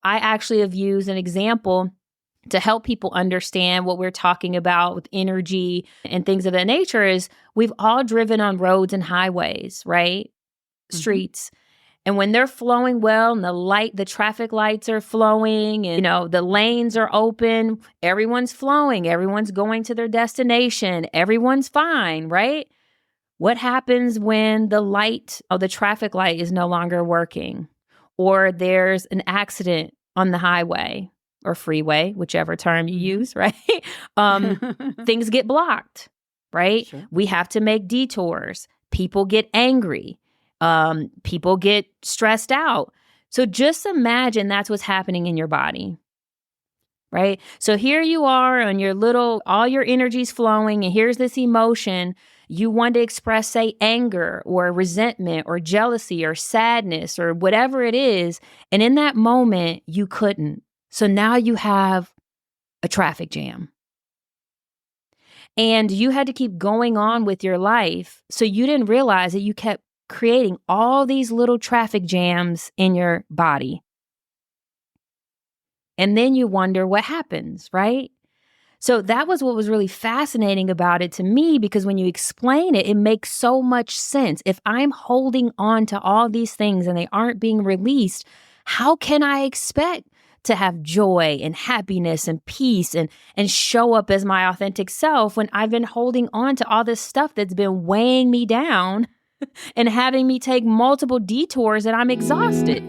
I actually have used an example to help people understand what we're talking about with energy and things of that nature is we've all driven on roads and highways, right? Streets. And when they're flowing well and the traffic lights are flowing and, the lanes are open, everyone's flowing, everyone's going to their destination, everyone's fine, right? What happens when the traffic light is no longer working or there's an accident on the highway or freeway, whichever term you use, right? Things get blocked, right? Sure. We have to make detours. People get angry. People get stressed out. So just imagine that's what's happening in your body, right? So here you are on all your energy's flowing, and here's this emotion. You want to express, say, anger or resentment or jealousy or sadness or whatever it is. And in that moment, you couldn't. So now you have a traffic jam. And you had to keep going on with your life. So you didn't realize that you kept creating all these little traffic jams in your body. And then you wonder what happens, right? So that was what was really fascinating about it to me, because when you explain it, it makes so much sense. If I'm holding on to all these things and they aren't being released, how can I expect to have joy and happiness and peace and show up as my authentic self when I've been holding on to all this stuff that's been weighing me down and having me take multiple detours and I'm exhausted?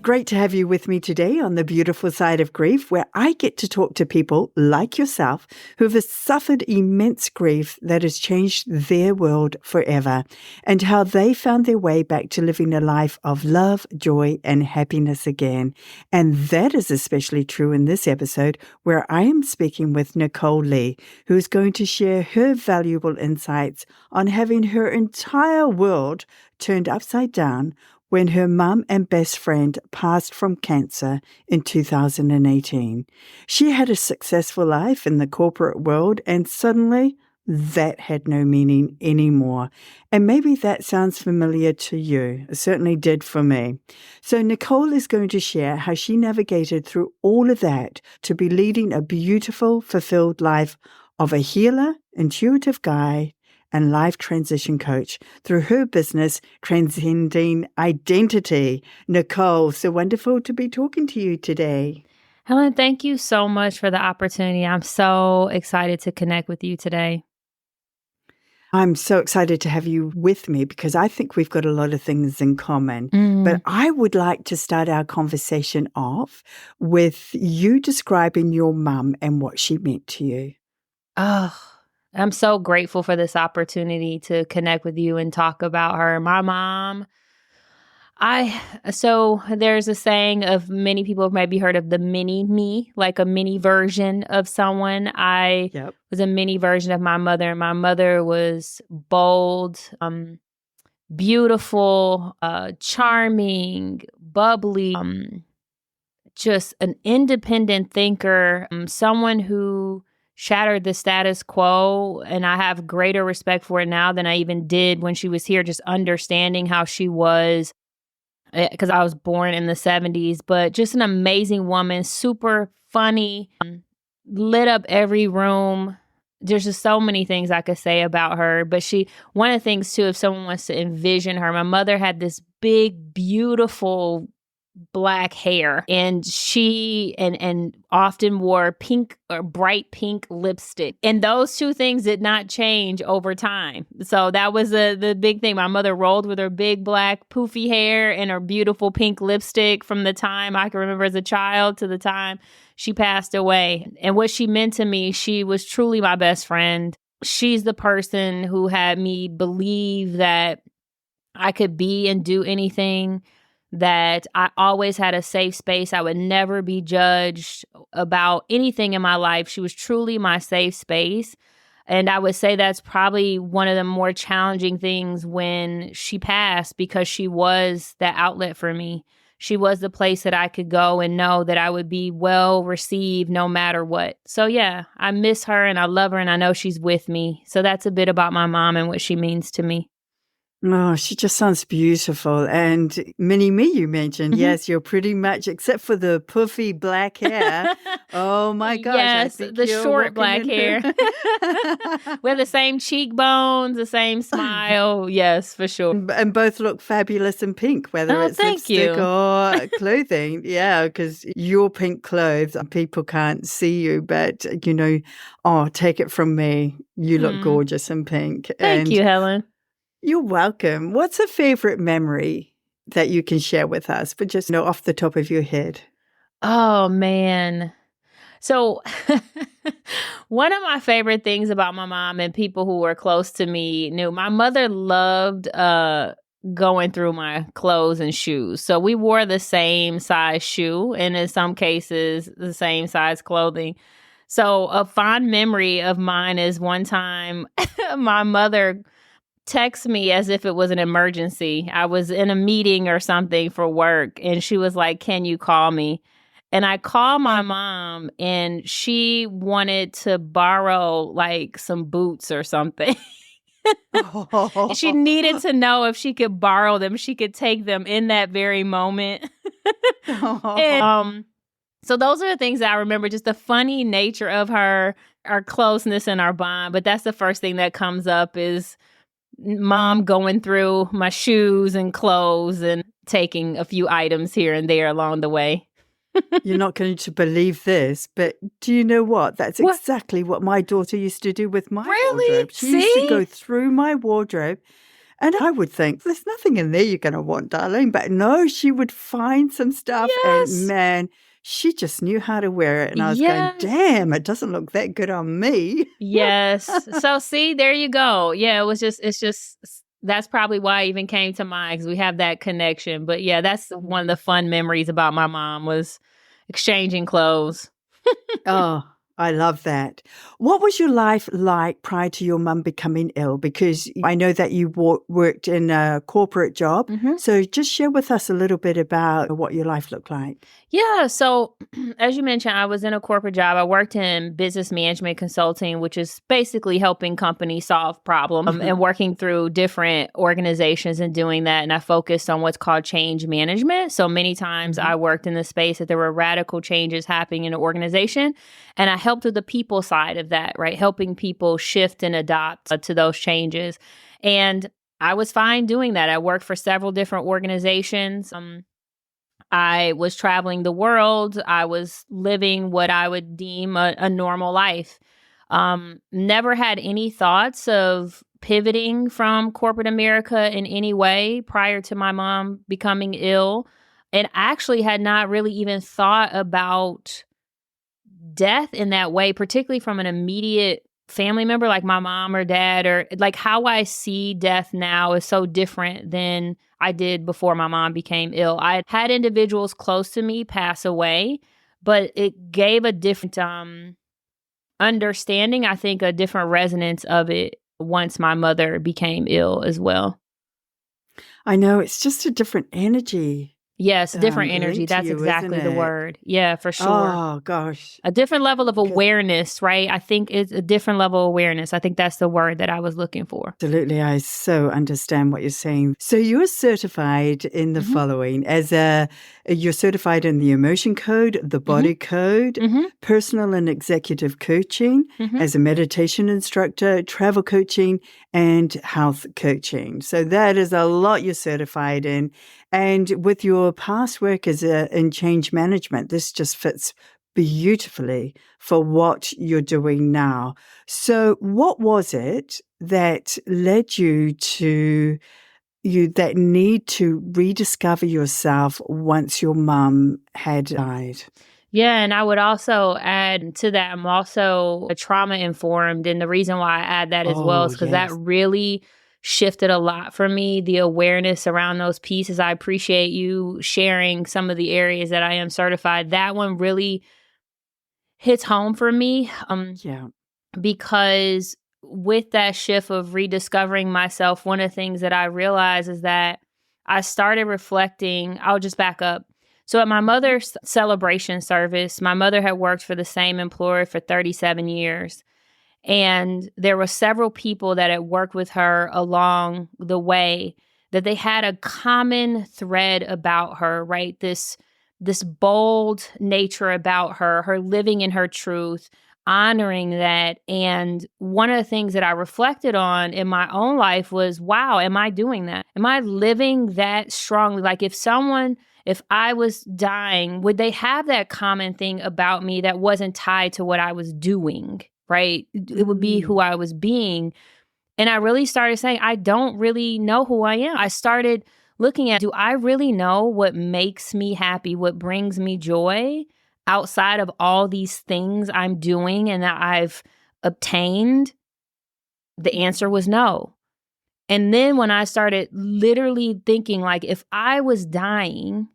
Great to have you with me today on The Beautiful Side of Grief, where I get to talk to people like yourself who have suffered immense grief that has changed their world forever, and how they found their way back to living a life of love, joy, and happiness again. And that is especially true in this episode, where I am speaking with Nichole Lee, who is going to share her valuable insights on having her entire world turned upside down when her mum and best friend passed from cancer in 2018. She had a successful life in the corporate world, and suddenly that had no meaning anymore. And maybe that sounds familiar to you. It certainly did for me. So Nichole is going to share how she navigated through all of that to be leading a beautiful, fulfilled life of a healer, intuitive guide, and life transition coach through her business, Transcending Identity. Nichole, so wonderful to be talking to you today. Helen, thank you so much for the opportunity. I'm so excited to connect with you today. I'm so excited to have you with me because I think we've got a lot of things in common. But I would like to start our conversation off with you describing your mum and what she meant to you. Oh, I'm so grateful for this opportunity to connect with you and talk about her. My mom, so there's a saying of many people have maybe heard of the mini me, like a mini version of someone. I was a mini version of my mother. My mother was bold, beautiful, charming, bubbly, just an independent thinker, someone who shattered the status quo, and I have greater respect for it now than I even did when she was here, just understanding how she was, because I was born in the 70s, but just an amazing woman, super funny, lit up every room. There's just so many things I could say about her, but one of the things too, if someone wants to envision her, my mother had this big, beautiful black hair, and she and often wore pink or bright pink lipstick, and those two things did not change over time. So that was the big thing. My mother rolled with her big black poofy hair and her beautiful pink lipstick from the time I can remember as a child to the time she passed away. And what she meant to me, she was truly my best friend. She's the person who had me believe that I could be and do anything, that I always had a safe space. I would never be judged about anything in my life. She was truly my safe space. And I would say that's probably one of the more challenging things when she passed, because she was that outlet for me. she was the place that I could go and know that I would be well received no matter what. So yeah, I miss her and I love her and I know she's with me. So that's a bit about my mom and what she means to me. Oh, she just sounds beautiful. And Mini Me, you mentioned, Mhm. yes, you're pretty much, except for the puffy black hair. Oh my gosh, I Yes, think the you're short walking black in hair. her. We have the same cheekbones, the same smile. Yes, for sure. And both look fabulous in pink, whether Oh, it's thank lipstick you. or clothing. Yeah, because your pink clothes, people can't see you, but oh, take it from me. You look Hmm. gorgeous in pink. Thank And you, Helen. you're welcome. What's a favorite memory that you can share with us, but just off the top of your head? Oh, man. So, one of my favorite things about my mom and people who were close to me knew my mother loved going through my clothes and shoes. So, we wore the same size shoe and in some cases, the same size clothing. So, a fond memory of mine is one time my mother texted me as if it was an emergency. I was in a meeting or something for work, and she was like, "Can you call me?" And I called my mom, and she wanted to borrow like some boots or something. And she needed to know if she could borrow them, she could take them in that very moment. And so those are the things that I remember, just the funny nature of her, our closeness and our bond. But that's the first thing that comes up is mom going through my shoes and clothes and taking a few items here and there along the way. You're not going to believe this, but do you know what? That's What? exactly what my daughter used to do with my Really? wardrobe. She used to See? go through my wardrobe, and I would think, there's nothing in there you're going to want, darling. But no, she would find some stuff, and Yes. man, she just knew how to wear it. And I was going, Yes. damn, it doesn't look that good on me. Yes. So see, there you go. Yeah, that's probably why I even came to mind because we have that connection. But yeah, that's one of the fun memories about my mom was exchanging clothes. Oh, I love that. What was your life like prior to your mum becoming ill? Because I know that you worked in a corporate job. Mhm. So just share with us a little bit about what your life looked like. Yeah. So, as you mentioned, I was in a corporate job. I worked in business management consulting, which is basically helping companies solve problems and working through different organizations and doing that. And I focused on what's called change management. So, many times I worked in the space that there were radical changes happening in an organization. And I helped with the people side of that, right? Helping people shift and adopt to those changes. And I was fine doing that. I worked for several different organizations. I was traveling the world. I was living what I would deem a normal life. Never had any thoughts of pivoting from corporate America in any way prior to my mom becoming ill. And actually had not really even thought about death in that way, particularly from an immediate family member like my mom or dad, or like how I see death now is so different than I did before my mom became ill. I had individuals close to me pass away, but it gave a different understanding, I think a different resonance of it once my mother became ill as well. I know it's just a different energy Yes, different energy. linked to That's you, isn't exactly the it? word. Yeah, for sure. Oh, gosh. A different level of 'Cause awareness, right? I think it's a different level of awareness. I think that's the word that I was looking for. Absolutely, I so understand what you're saying. So you're certified in the Mhm, following you're certified in the emotion code, the mhm, body code, mhm, personal and executive coaching, mhm. as a meditation instructor, travel coaching, and health coaching. So that is a lot you're certified in. And with your past work in change management, this just fits beautifully for what you're doing now. So what was it that led you to that need to rediscover yourself once your mum had died? Yeah, and I would also add to that, I'm also a trauma informed. And the reason why I add that as well Oh, is because that yes. really shifted a lot for me, the awareness around those pieces. I appreciate you sharing some of the areas that I am certified. That one really hits home for me. Yeah. Because with that shift of rediscovering myself, one of the things that I realized is that I started reflecting. I'll just back up. So at my mother's celebration service, my mother had worked for the same employer for 37 years. And there were several people that had worked with her along the way that they had a common thread about her, right? This bold nature about her, her living in her truth, honoring that. And one of the things that I reflected on in my own life was, wow, am I doing that? Am I living that strongly? Like if I was dying, would they have that common thing about me that wasn't tied to what I was doing, right? It would be who I was being. And I really started saying, I don't really know who I am. I started looking at, do I really know what makes me happy, what brings me joy outside of all these things I'm doing and that I've obtained? The answer was no. And then when I started literally thinking, like, if I was dying,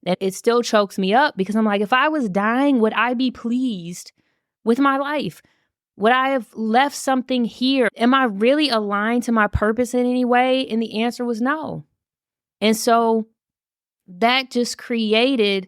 and it still chokes me up because I'm like, if I was dying, would I be pleased with my life? Would I have left something here? Am I really aligned to my purpose in any way? And the answer was no. And so that just created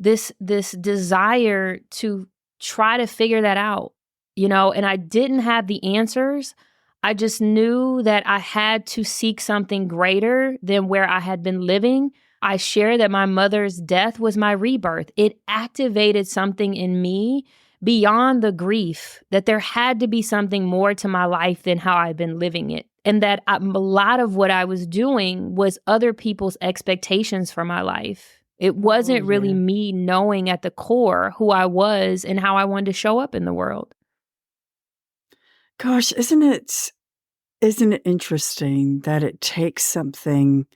this desire to try to figure that out, and I didn't have the answers. I just knew that I had to seek something greater than where I had been living. I share that my mother's death was my rebirth. It activated something in me beyond the grief, that there had to be something more to my life than how I'd been living it. And that a lot of what I was doing was other people's expectations for my life. It wasn't really me knowing at the core who I was and how I wanted to show up in the world. Gosh, isn't it interesting that it takes something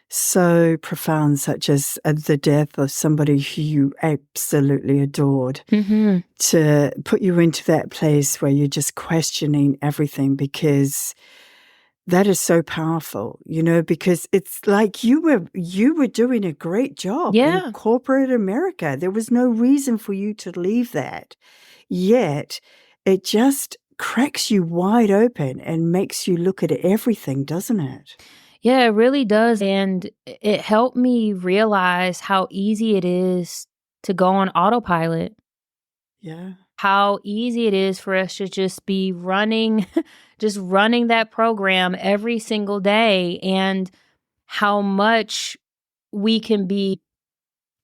so profound, such as the death of somebody who you absolutely adored, to put you into that place where you're just questioning everything, because that is so powerful, because it's like you were doing a great job in corporate America. There was no reason for you to leave that. Yet it just cracks you wide open and makes you look at everything, doesn't it? Yeah, it really does. And it helped me realize how easy it is to go on autopilot. Yeah. How easy it is for us to just be running that program every single day, and how much we can be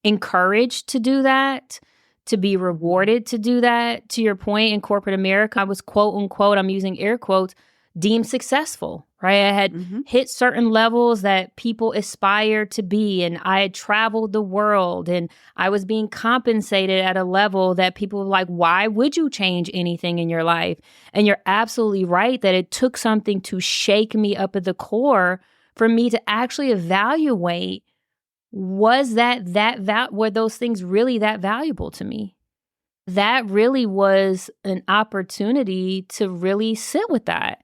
encouraged to do that, to be rewarded to do that. To your point, in corporate America, I was, quote unquote, I'm using air quotes, deemed successful, right? I had hit certain levels that people aspire to be, and I had traveled the world, and I was being compensated at a level that people were like, why would you change anything in your life? And you're absolutely right that it took something to shake me up at the core for me to actually evaluate, was were those things really that valuable to me? That really was an opportunity to really sit with that.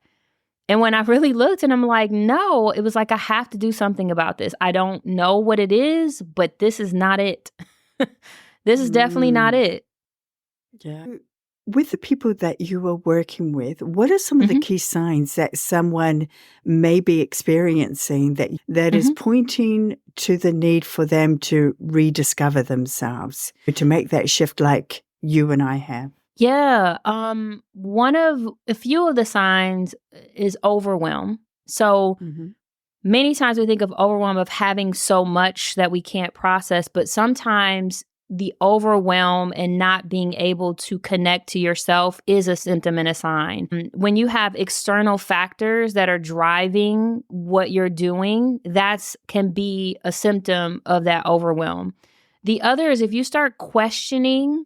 And when I really looked, and I'm like, no, it was like, I have to do something about this. I don't know what it is, but this is not it. This is definitely not it. Yeah. With the people that you are working with, what are some of the key signs that someone may be experiencing that is pointing to the need for them to rediscover themselves, to make that shift like you and I have? Yeah. A few of the signs is overwhelm. So many times we think of overwhelm of having so much that we can't process, but sometimes the overwhelm and not being able to connect to yourself is a symptom and a sign. When you have external factors that are driving what you're doing, that can be a symptom of that overwhelm. The other is if you start questioning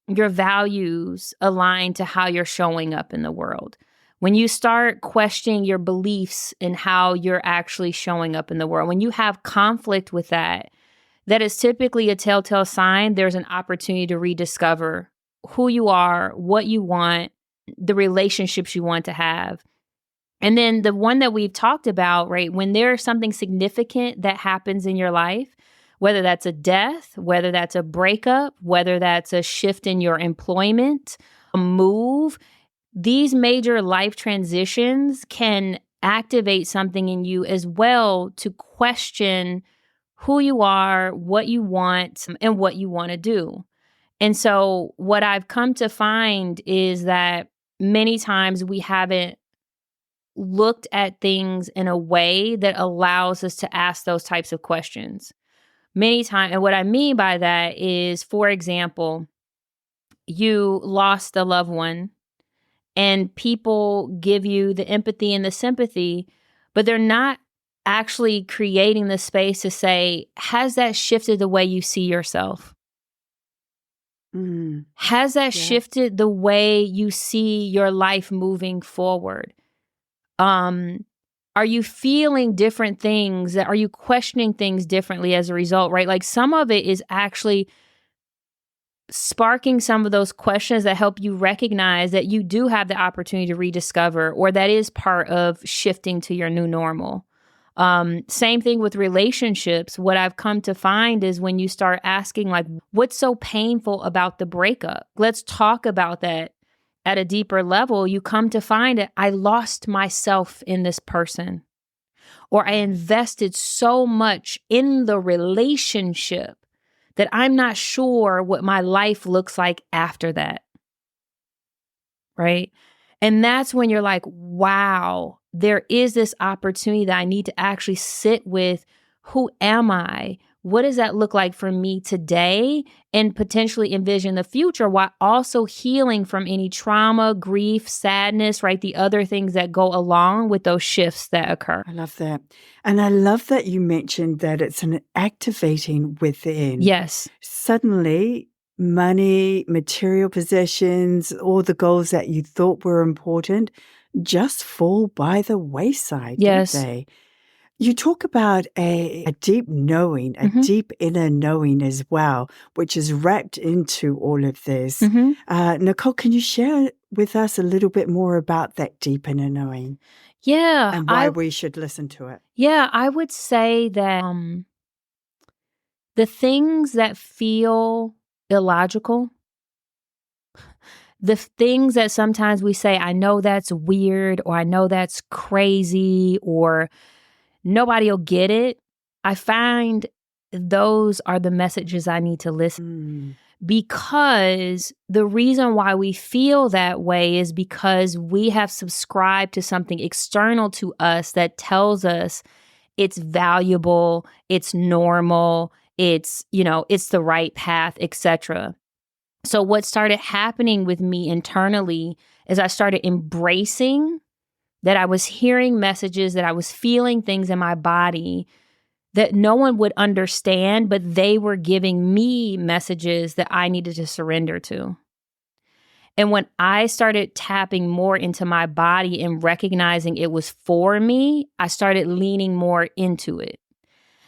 your values aligned to how you're showing up in the world. When you start questioning your beliefs and how you're actually showing up in the world, when you have conflict with that, that is typically a telltale sign there's an opportunity to rediscover who you are, what you want, the relationships you want to have. And then the one that we've talked about, right, when there's something significant that happens in your life, whether that's a death, whether that's a breakup, whether that's a shift in your employment, a move, these major life transitions can activate something in you as well to question who you are, what you want, and what you want to do. And so what I've come to find is that many times we haven't looked at things in a way that allows us to ask those types of questions. Many times, and what I mean by that is, for example, you lost a loved one and people give you the empathy and the sympathy, but they're not actually creating the space to say, has that shifted the way you see yourself? Has that shifted the way you see your life moving forward? Are you feeling different things? Are you questioning things differently as a result, right? Like some of it is actually sparking some of those questions that help you recognize that you do have the opportunity to rediscover, or that is part of shifting to your new normal. Same thing with relationships. What I've come to find is when you start asking, like, what's so painful about the breakup? Let's talk about that at a deeper level. You come to find that I lost myself in this person, or I invested so much in the relationship that I'm not sure what my life looks like after that. Right? And that's when you're like, wow, there is this opportunity that I need to actually sit with. Who am I? What does that look like for me today? And potentially envision the future while also healing from any trauma, grief, sadness, right? The other things that go along with those shifts that occur. I love that. And I love that you mentioned that it's an activating within. Yes. Suddenly, money, material possessions, all the goals that you thought were important just fall by the wayside, Yes. don't they? You talk about a deep knowing, a deep inner knowing as well, which is wrapped into all of this. Nichole, can you share with us a little bit more about that deep inner knowing? Yeah. And why we should listen to it? Yeah, I would say that the things that feel illogical, the things that sometimes we say, I know that's weird, or I know that's crazy, or nobody will get it. I find those are the messages I need to listen. Because the reason why we feel that way is because we have subscribed to something external to us that tells us it's valuable, it's normal, it's, it's the right path, etc. So what started happening with me internally is I started embracing that I was hearing messages, that I was feeling things in my body that no one would understand, but they were giving me messages that I needed to surrender to. And when I started tapping more into my body and recognizing it was for me, I started leaning more into it.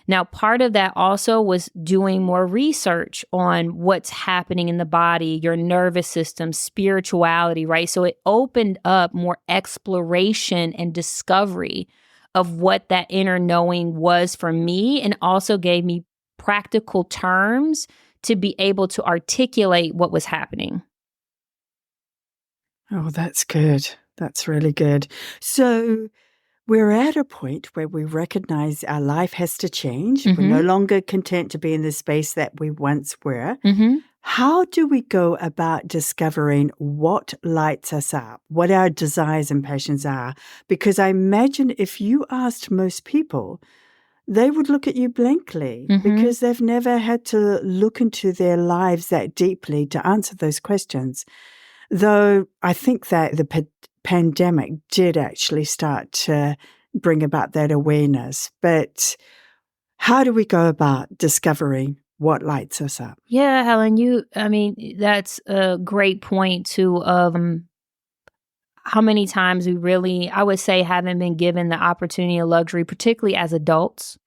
Now, part of that also was doing more research on what's happening in the body, your nervous system, spirituality, right? So it opened up more exploration and discovery of what that inner knowing was for me, and also gave me practical terms to be able to articulate what was happening. Oh, that's good. That's really good. So we're at a point where we recognize our life has to change. We're no longer content to be in the space that we once were. How do we go about discovering what lights us up, what our desires and passions are? Because I imagine if you asked most people, they would look at you blankly because they've never had to look into their lives that deeply to answer those questions. Though I think that the pandemic did actually start to bring about that awareness. But how do we go about discovering what lights us up? Yeah, Helen, that's a great point too, of how many times we really, I would say, haven't been given the opportunity or luxury, particularly as adults,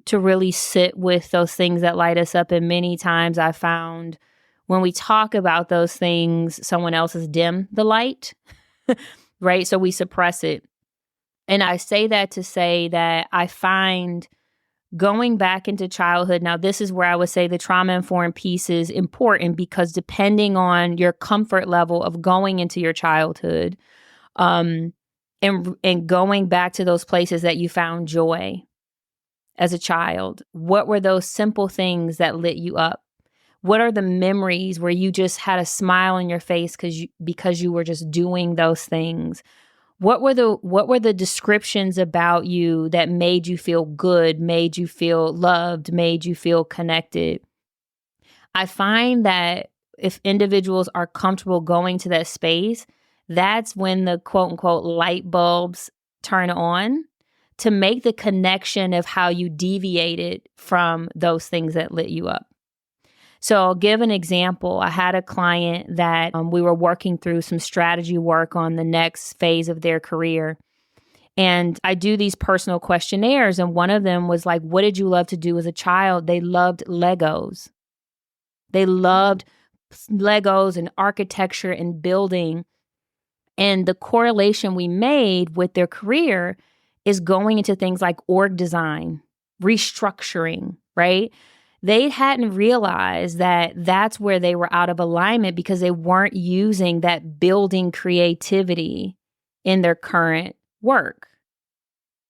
to really sit with those things that light us up. And many times I found when we talk about those things, someone else has dimmed the light, right? So we suppress it. And I say that to say that I find going back into childhood, now this is where I would say the trauma-informed piece is important, because depending on your comfort level of going into your childhood, and going back to those places that you found joy, as a child? What were those simple things that lit you up? What are the memories where you just had a smile on your face because you were just doing those things? What were the descriptions about you that made you feel good, made you feel loved, made you feel connected? I find that if individuals are comfortable going to that space, that's when the quote unquote light bulbs turn on to make the connection of how you deviated from those things that lit you up. So I'll give an example. I had a client that we were working through some strategy work on the next phase of their career. And I do these personal questionnaires. And one of them was like, what did you love to do as a child? They loved Legos. They loved Legos and architecture and building. And the correlation we made with their career is going into things like org design, restructuring, right? They hadn't realized that that's where they were out of alignment because they weren't using that building creativity in their current work,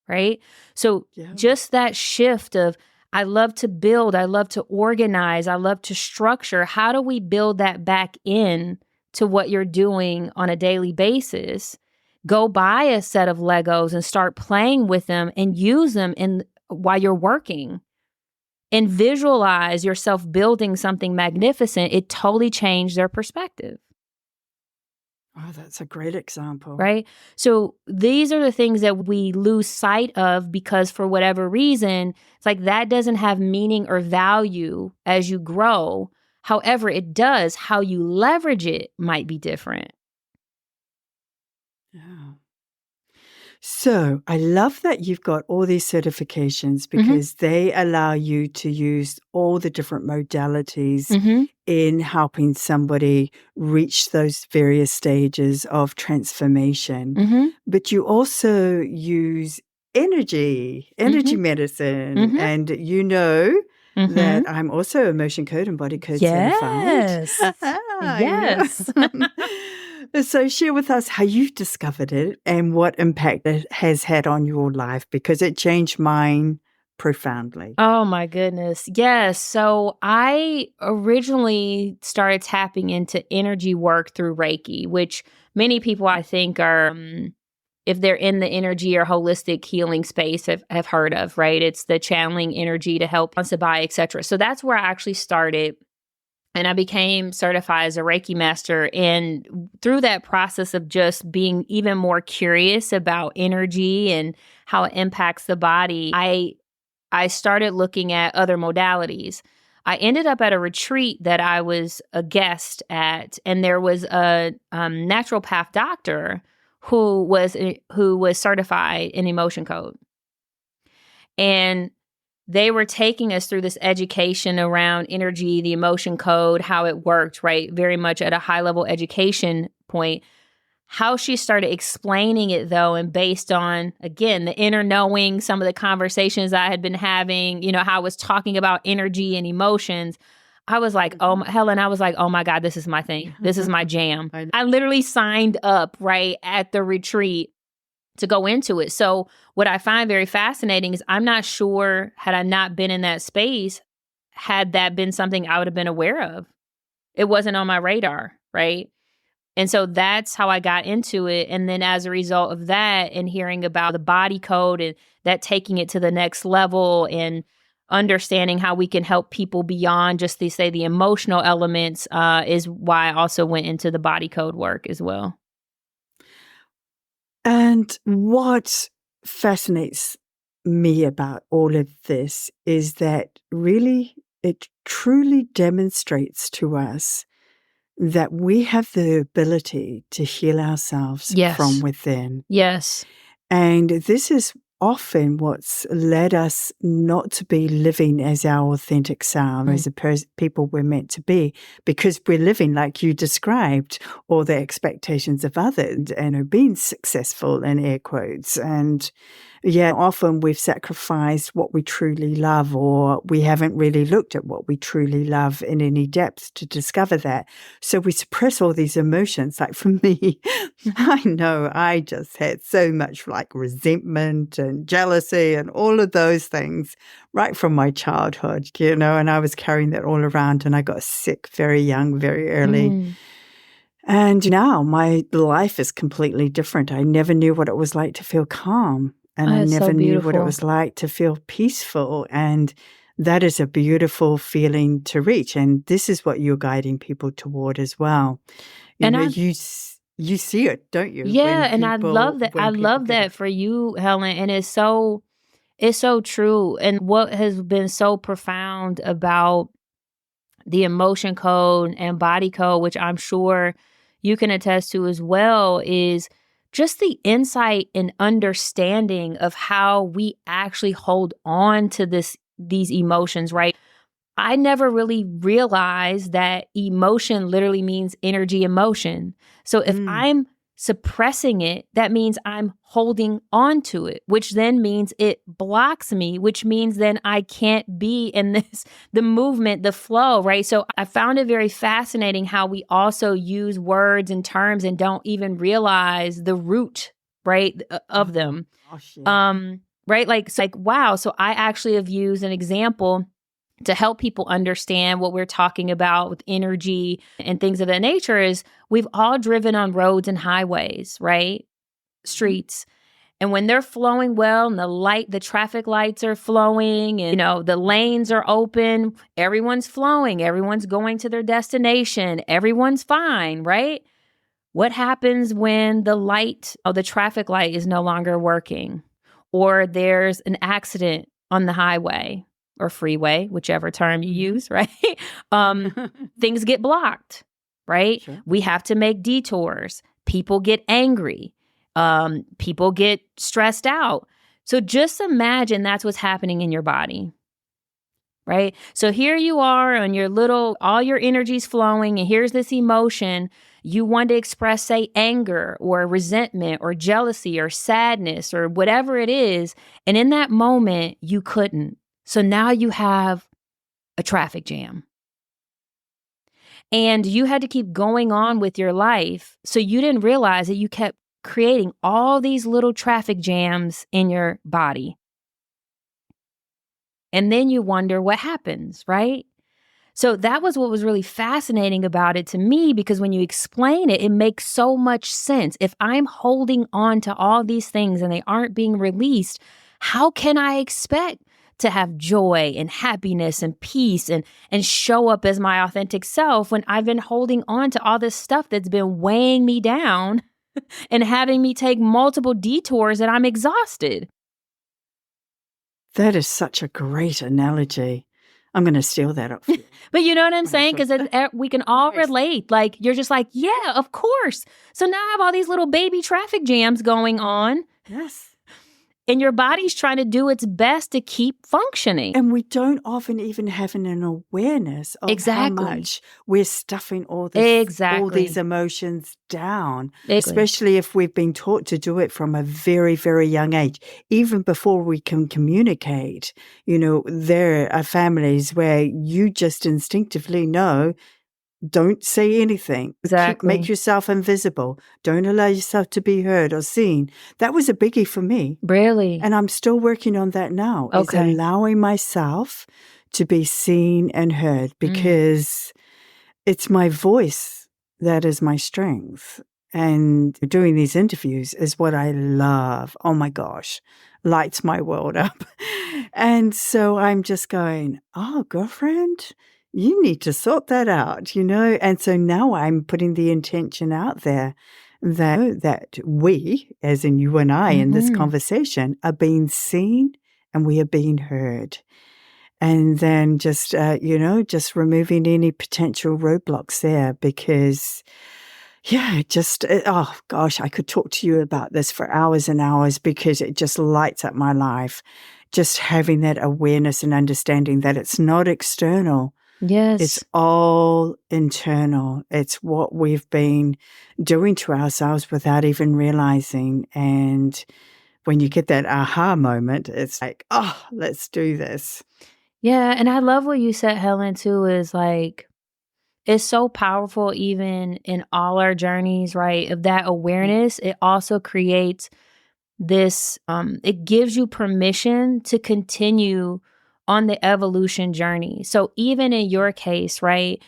right? So just that shift of, I love to build, I love to organize, I love to structure. How do we build that back in to what you're doing on a daily basis? Go buy a set of Legos and start playing with them and use them while you're working. And visualize yourself building something magnificent. It totally changed their perspective. Oh, that's a great example. Right? So these are the things that we lose sight of because for whatever reason, it's like that doesn't have meaning or value as you grow. However, it does. How you leverage it might be different. Yeah. So I love that you've got all these certifications because they allow you to use all the different modalities in helping somebody reach those various stages of transformation. But you also use energy medicine, and that I'm also emotion code and body code certified. Yes. So share with us how you've discovered it and what impact it has had on your life, because it changed mine profoundly. Oh my goodness. Yes. So I originally started tapping into energy work through Reiki, which many people I think are, if they're in the energy or holistic healing space, have heard of, right? It's the channeling energy to help balance the body, etc. So that's where I actually started. And I became certified as a Reiki master. And through that process of just being even more curious about energy and how it impacts the body, I started looking at other modalities. I ended up at a retreat that I was a guest at, and there was a naturopath doctor who was certified in emotion code. And they were taking us through this education around energy, the emotion code, how it worked, right? Very much at a high level education point. How she started explaining it, though, and based on, again, the inner knowing, some of the conversations I had been having, how I was talking about energy and emotions, I was like, Helen, I was like, oh my God, this is my thing. This is my jam. I literally signed up, right, at the retreat to go into it. So what I find very fascinating is I'm not sure, had I not been in that space, had that been something I would have been aware of. It wasn't on my radar, right? And so that's how I got into it. And then as a result of that and hearing about the body code and that taking it to the next level and understanding how we can help people beyond just the emotional elements is why I also went into the body code work as well. And what fascinates me about all of this is that really it truly demonstrates to us that we have the ability to heal ourselves from within. Yes. And this is often what's led us not to be living as our authentic self, as the people we're meant to be, because we're living, like you described, all the expectations of others and are being successful in air quotes. And often we've sacrificed what we truly love, or we haven't really looked at what we truly love in any depth to discover that. So we suppress all these emotions. Like for me, I know I just had so much like resentment and and jealousy and all of those things right from my childhood, and I was carrying that all around, and I got sick very young, very early. Mm. And now my life is completely different. I never knew what it was like to feel calm, and I That's so never knew what it beautiful. was like to feel peaceful. And that is a beautiful feeling to reach. And this is what you're guiding people toward as well. And You see it, don't you? yeah, and I love that. I When people love get that it. for you, Helen. And it's so true. And what has been so profound about the emotion code and body code, which I'm sure you can attest to as well, is just the insight and understanding of how we actually hold on to these emotions, right? I never really realized that emotion literally means energy emotion. So if Mm. I'm suppressing it, that means I'm holding on to it, which then means it blocks me, which means then I can't be in the movement, the flow, right? So I found it very fascinating how we also use words and terms and don't even realize the root, right, of them. Gosh, yeah. Right? Like, wow. So I actually have used an example to help people understand what we're talking about with energy and things of that nature is we've all driven on roads and highways, right? Streets. And when they're flowing well and the traffic lights are flowing and, the lanes are open, everyone's flowing, everyone's going to their destination, everyone's fine, right? What happens when the traffic light is no longer working or there's an accident on the highway or freeway, whichever term you use, right? Things get blocked, right? Sure. We have to make detours. People get angry. People get stressed out. So just imagine that's what's happening in your body. Right? So here you are on all your energy's flowing, and here's this emotion. You want to express, say, anger or resentment or jealousy or sadness or whatever it is. And in that moment, you couldn't. So now you have a traffic jam. And you had to keep going on with your life. So you didn't realize that you kept creating all these little traffic jams in your body. And then you wonder what happens, right? So that was what was really fascinating about it to me, because when you explain it, it makes so much sense. If I'm holding on to all these things and they aren't being released, how can I expect to have joy and happiness and peace and show up as my authentic self when I've been holding on to all this stuff that's been weighing me down and having me take multiple detours and I'm exhausted? That is such a great analogy. I'm going to steal that up for you. But you know what I'm saying? Because we can all Yes. relate. Like, you're just like, yeah, of course. So now I have all these little baby traffic jams going on, Yes. and your body's trying to do its best to keep functioning. And we don't often even have an awareness of how Exactly. much we're stuffing all Exactly. these emotions down, Exactly. especially if we've been taught to do it from a very, very young age, even before we can communicate. There are families where you just instinctively know, don't say anything. Exactly. Make yourself invisible. Don't allow yourself to be heard or seen. That was a biggie for me. Really? And I'm still working on that now. Is Okay. allowing myself to be seen and heard, because it's my voice that is my strength. And doing these interviews is what I love. Oh my gosh, lights my world up. And so I'm just going, oh, girlfriend, you need to sort that out, And so now I'm putting the intention out there that we, as in you and I in this conversation, are being seen and we are being heard. And then just removing any potential roadblocks there, because oh gosh, I could talk to you about this for hours and hours, because it just lights up my life. Just having that awareness and understanding that it's not external. Yes. It's all internal. It's what we've been doing to ourselves without even realizing. And when you get that aha moment, it's like, oh, let's do this. Yeah. And I love what you said, Helen, too, is like, it's so powerful even in all our journeys, right? Of that awareness, it also creates it gives you permission to continue on the evolution journey. So even in your case, right,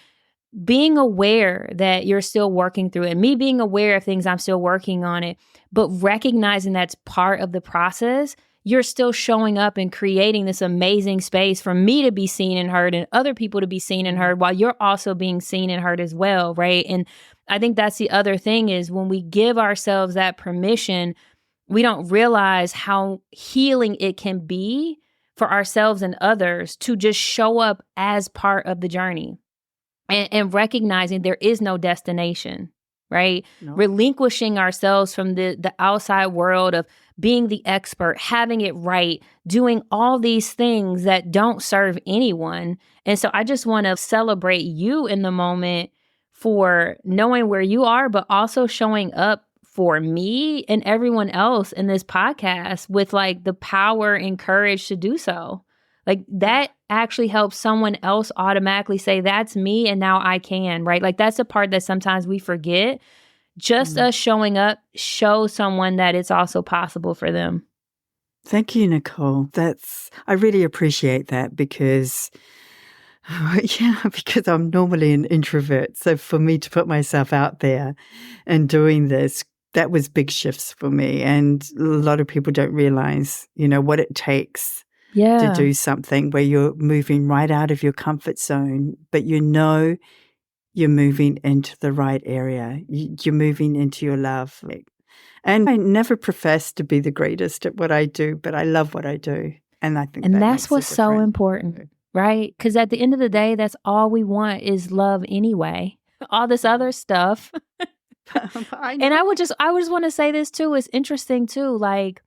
being aware that you're still working through it, and me being aware of things I'm still working on it, but recognizing that's part of the process, you're still showing up and creating this amazing space for me to be seen and heard and other people to be seen and heard while you're also being seen and heard as well, right? And I think that's the other thing is when we give ourselves that permission, we don't realize how healing it can be for ourselves and others to just show up as part of the journey and recognizing there is no destination, right? No. Relinquishing ourselves from the outside world of being the expert, having it right, doing all these things that don't serve anyone. And so I just want to celebrate you in the moment for knowing where you are, but also showing up for me and everyone else in this podcast with like the power and courage to do so. Like that actually helps someone else automatically say, that's me and now I can, right? Like that's a part that sometimes we forget. Just us showing up shows someone that it's also possible for them. Thank you, Nichole. I really appreciate that because I'm normally an introvert. So for me to put myself out there and doing this, that was big shifts for me. And a lot of people don't realize, what it takes to do something where you're moving right out of your comfort zone, but you're moving into the right area. You're moving into your love. And I never profess to be the greatest at what I do, but I love what I do. And I think that's what's so important, right? Because at the end of the day, that's all we want is love anyway. All this other stuff. And I just want to say this too. It's interesting too. Like,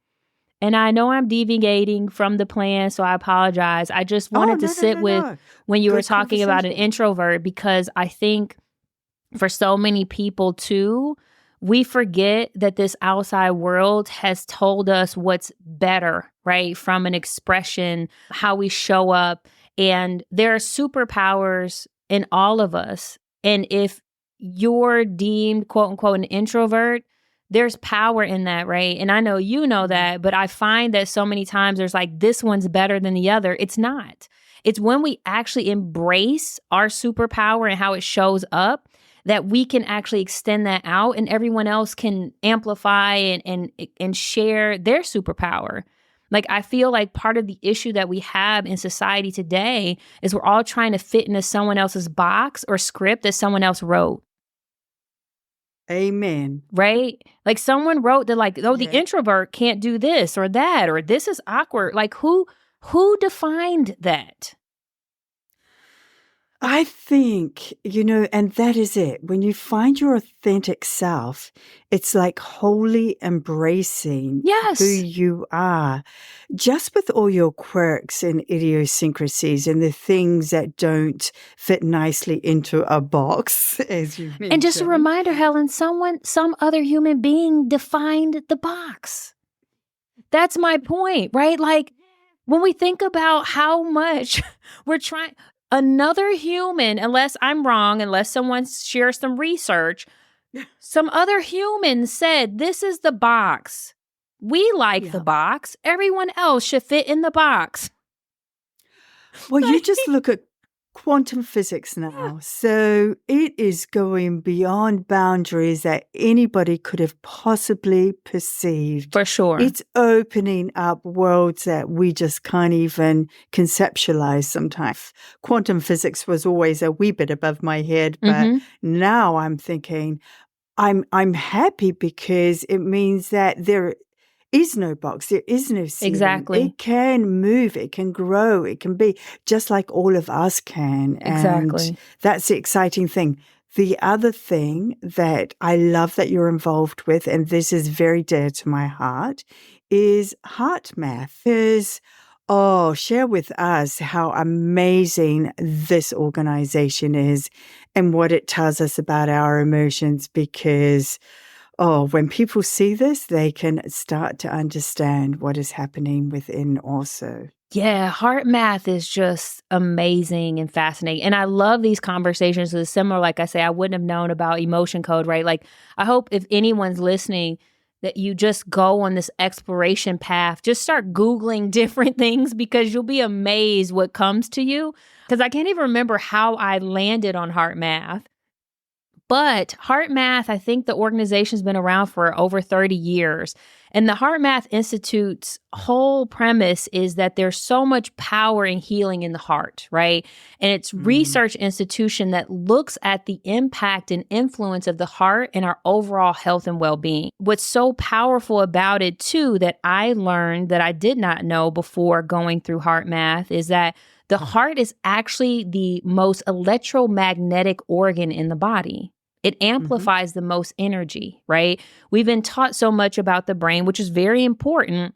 and I know I'm deviating from the plan, so I apologize. I just wanted to sit with when you were talking about an introvert, because I think for so many people too, we forget that this outside world has told us what's better, right? From an expression, how we show up. And there are superpowers in all of us. And if you're deemed, quote unquote, an introvert, there's power in that, right? And I know you know that, but I find that so many times there's like, this one's better than the other. It's not. It's when we actually embrace our superpower and how it shows up that we can actually extend that out and everyone else can amplify and share their superpower. Like, I feel like part of the issue that we have in society today is we're all trying to fit into someone else's box or script that someone else wrote. Amen. Right? Like someone wrote that like, the introvert can't do this or that, or this is awkward. Like who defined that? I think, and that is it. When you find your authentic self, it's like wholly embracing who you are, just with all your quirks and idiosyncrasies and the things that don't fit nicely into a box, as you mentioned. And just a reminder, Helen, some other human being defined the box. That's my point, right? Like when we think about how much we're trying... Another human, unless I'm wrong, unless someone shares some research, some other human said, this is the box. We like the box. Everyone else should fit in the box. Well, you just look at quantum physics now. So it is going beyond boundaries that anybody could have possibly perceived. For sure. It's opening up worlds that we just can't even conceptualize sometimes. Quantum physics was always a wee bit above my head, but now I'm thinking I'm happy because it means that there is no box. There is no ceiling. Exactly. It can move. It can grow. It can be just like all of us can. Exactly. And that's the exciting thing. The other thing that I love that you're involved with, and this is very dear to my heart, is heart math. Share with us how amazing this organization is and what it tells us about our emotions, because when people see this, they can start to understand what is happening within also. Yeah, heart math is just amazing and fascinating. And I love these conversations. It's similar, like I say, I wouldn't have known about emotion code, right? Like, I hope if anyone's listening, that you just go on this exploration path. Just start Googling different things because you'll be amazed what comes to you. Because I can't even remember how I landed on heart math. But Heart Math, I think the organization's been around for over 30 years. And the Heart Math Institute's whole premise is that there's so much power and healing in the heart, right? And it's research institution that looks at the impact and influence of the heart in our overall health and well-being. What's so powerful about it too, that I learned that I did not know before going through Heart Math, is that the heart is actually the most electromagnetic organ in the body. It amplifies the most energy, right? We've been taught so much about the brain, which is very important,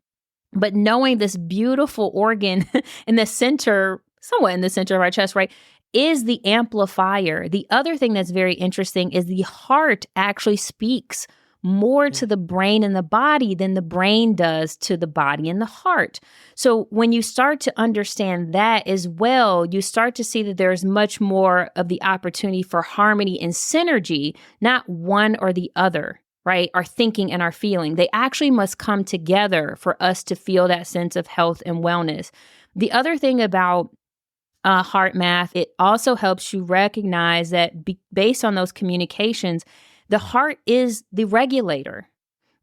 but knowing this beautiful organ in the center, somewhat in the center of our chest, right, is the amplifier. The other thing that's very interesting is the heart actually speaks more to the brain and the body than the brain does to the body and the heart. So when you start to understand that as well, you start to see that there's much more of the opportunity for harmony and synergy, not one or the other, right? Our thinking and our feeling. They actually must come together for us to feel that sense of health and wellness. The other thing about Heart Math, it also helps you recognize that based on those communications, the heart is the regulator,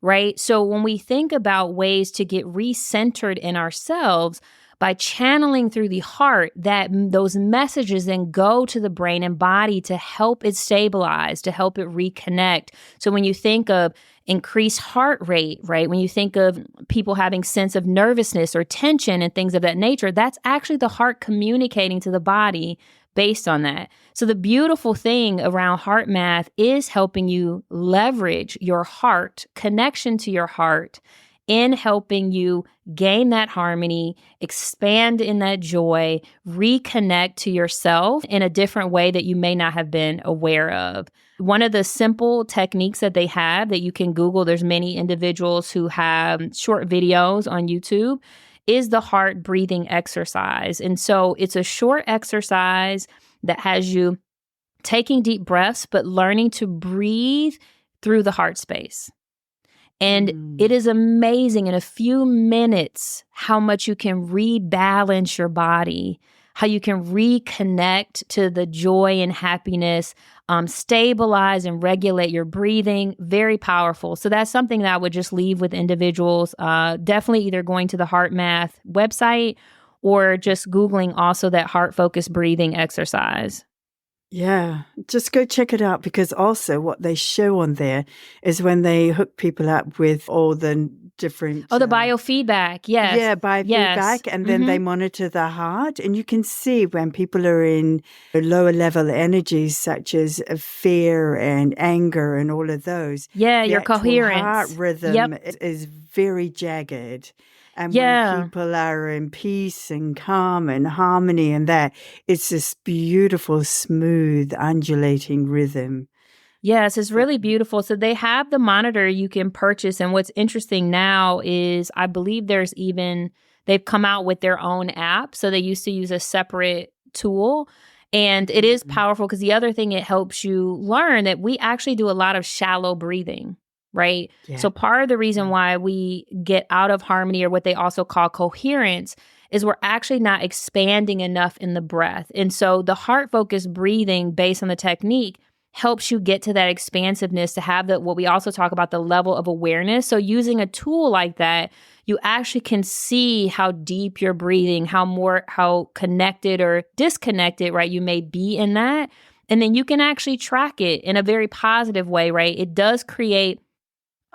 right? So when we think about ways to get recentered in ourselves by channeling through the heart, that those messages then go to the brain and body to help it stabilize, to help it reconnect. So when you think of increased heart rate, right? When you think of people having sense of nervousness or tension and things of that nature, that's actually the heart communicating to the body based on that. So the beautiful thing around Heart Math is helping you leverage your heart, connection to your heart, in helping you gain that harmony, expand in that joy, reconnect to yourself in a different way that you may not have been aware of. One of the simple techniques that they have that you can Google, there's many individuals who have short videos on YouTube, is the heart breathing exercise. And so it's a short exercise that has you taking deep breaths, but learning to breathe through the heart space. And it is amazing in a few minutes how much you can rebalance your body, how you can reconnect to the joy and happiness, stabilize and regulate your breathing. Very powerful. So that's something that I would just leave with individuals. Definitely either going to the Heart Math website or just Googling also that heart-focused breathing exercise. Yeah, just go check it out, because also what they show on there is when they hook people up with all the different... the biofeedback, yes. Yeah, biofeedback, yes. and then they monitor the heart, and you can see when people are in lower level energies such as fear and anger and all of those. Yeah, your coherence. Heart rhythm is very jagged. And when people are in peace and calm and harmony and that, it's this beautiful, smooth, undulating rhythm. Yes, it's really beautiful. So they have the monitor you can purchase. And what's interesting now is I believe they've come out with their own app. So they used to use a separate tool. And it is powerful because the other thing it helps you learn that we actually do a lot of shallow breathing. Right? Yeah. So part of the reason why we get out of harmony, or what they also call coherence, is we're actually not expanding enough in the breath. And so the heart-focused breathing based on the technique helps you get to that expansiveness, to have what we also talk about, the level of awareness. So using a tool like that, you actually can see how deep you're breathing, how connected or disconnected, right, you may be in that. And then you can actually track it in a very positive way, right? It does create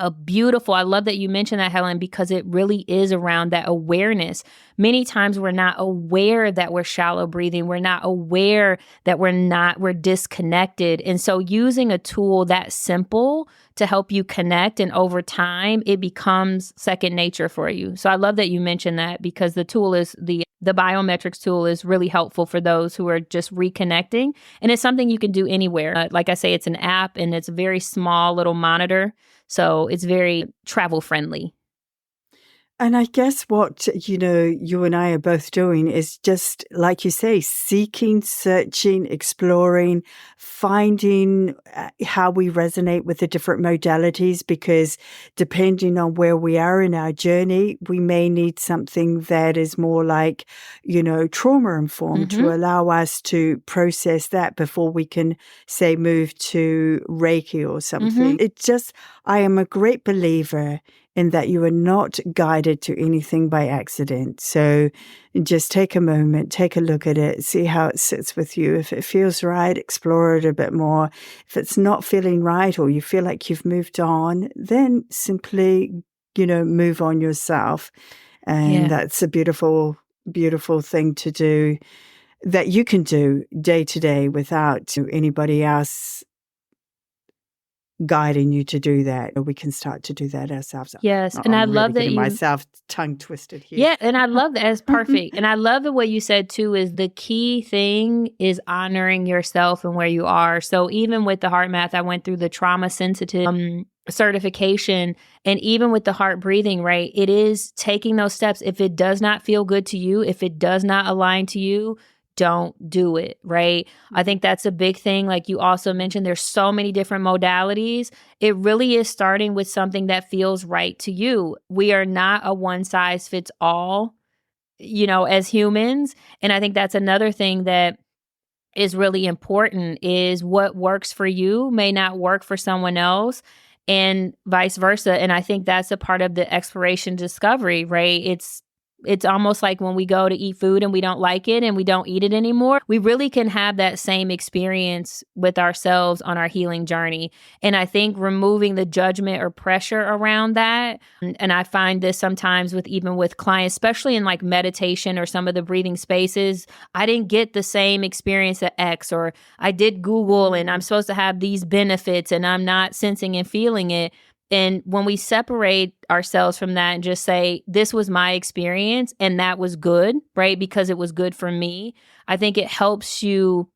I love that you mentioned that, Helen, because it really is around that awareness. Many times we're not aware that we're shallow breathing. We're not aware that we're disconnected. And so using a tool that simple to help you connect, and over time, it becomes second nature for you. So I love that you mentioned that, because the tool is the biometrics tool is really helpful for those who are just reconnecting. And it's something you can do anywhere. Like I say, it's an app and it's a very small little monitor. So it's very travel friendly. And I guess what, you and I are both doing is just, like you say, seeking, searching, exploring, finding how we resonate with the different modalities, because depending on where we are in our journey, we may need something that is more like, trauma informed to allow us to process that before we can, say, move to Reiki or something. I am a great believer in that you are not guided to anything by accident. So just take a moment, take a look at it, see how it sits with you. If it feels right, explore it a bit more. If it's not feeling right, or you feel like you've moved on, then simply, move on yourself. And that's a beautiful, beautiful thing to do, that you can do day to day without anybody else guiding you to do that. We can start to do that ourselves. Yes. And I I'm really love that getting you myself tongue twisted here. Yeah, and I love that. It's perfect. And I love the way you said too is the key thing is honoring yourself and where you are. So even with the heart math, I went through the trauma sensitive certification, and even with the heart breathing, right? It is taking those steps. If it does not feel good to you, if it does not align to you, don't do it, right? I think that's a big thing. Like you also mentioned, there's so many different modalities. It really is starting with something that feels right to you. We are not a one size fits all, as humans. And I think that's another thing that is really important is what works for you may not work for someone else, and vice versa. And I think that's a part of the exploration discovery, right? It's almost like when we go to eat food and we don't like it and we don't eat it anymore. We really can have that same experience with ourselves on our healing journey. And I think removing the judgment or pressure around that, and I find this sometimes even with clients, especially in like meditation or some of the breathing spaces, I didn't get the same experience at X, or I did Google and I'm supposed to have these benefits and I'm not sensing and feeling it. And when we separate ourselves from that and just say, this was my experience and that was good, right? Because it was good for me, I think it helps you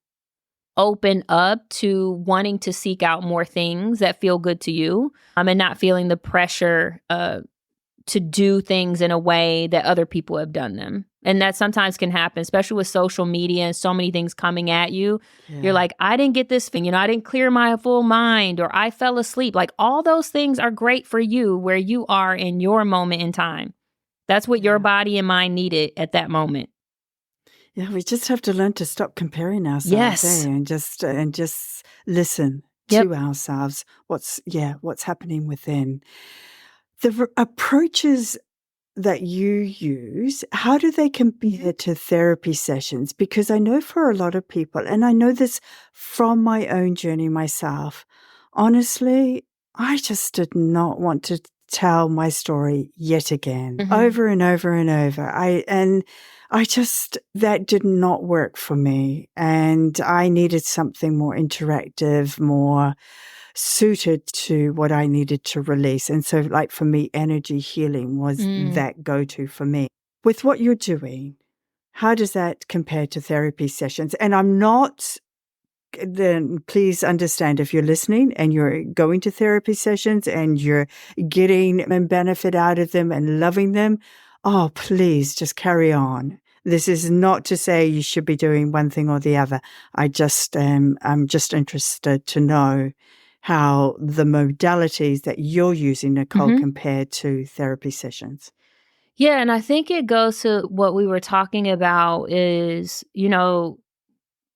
open up to wanting to seek out more things that feel good to you, and not feeling the pressure to do things in a way that other people have done them. And that sometimes can happen, especially with social media and so many things coming at you. Yeah. You're like, I didn't get this thing, I didn't clear my full mind, or I fell asleep. Like all those things are great for you where you are in your moment in time. That's what your body and mind needed at that moment. Yeah, we just have to learn to stop comparing ourselves, yes. and just listen to ourselves. What's happening within. The approaches that you use, how do they compare to therapy sessions? Because I know for a lot of people, and I know this from my own journey myself, honestly, I just did not want to tell my story yet again, over and over and over. That did not work for me. And I needed something more interactive, more suited to what I needed to release. And so, like for me, energy healing was that go-to for me. With what you're doing, how does that compare to therapy sessions? And I'm not, then please understand, if you're listening and you're going to therapy sessions and you're getting a benefit out of them and loving them, oh, please just carry on. This is not to say you should be doing one thing or the other. I'm just interested to know how the modalities that you're using, Nichole, compare to therapy sessions. Yeah, and I think it goes to what we were talking about is,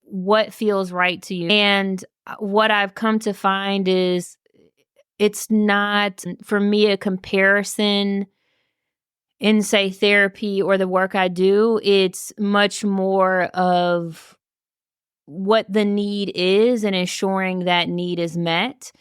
what feels right to you. And what I've come to find is it's not, for me, a comparison in, say, therapy or the work I do. It's much more of what the need is and ensuring that need is met.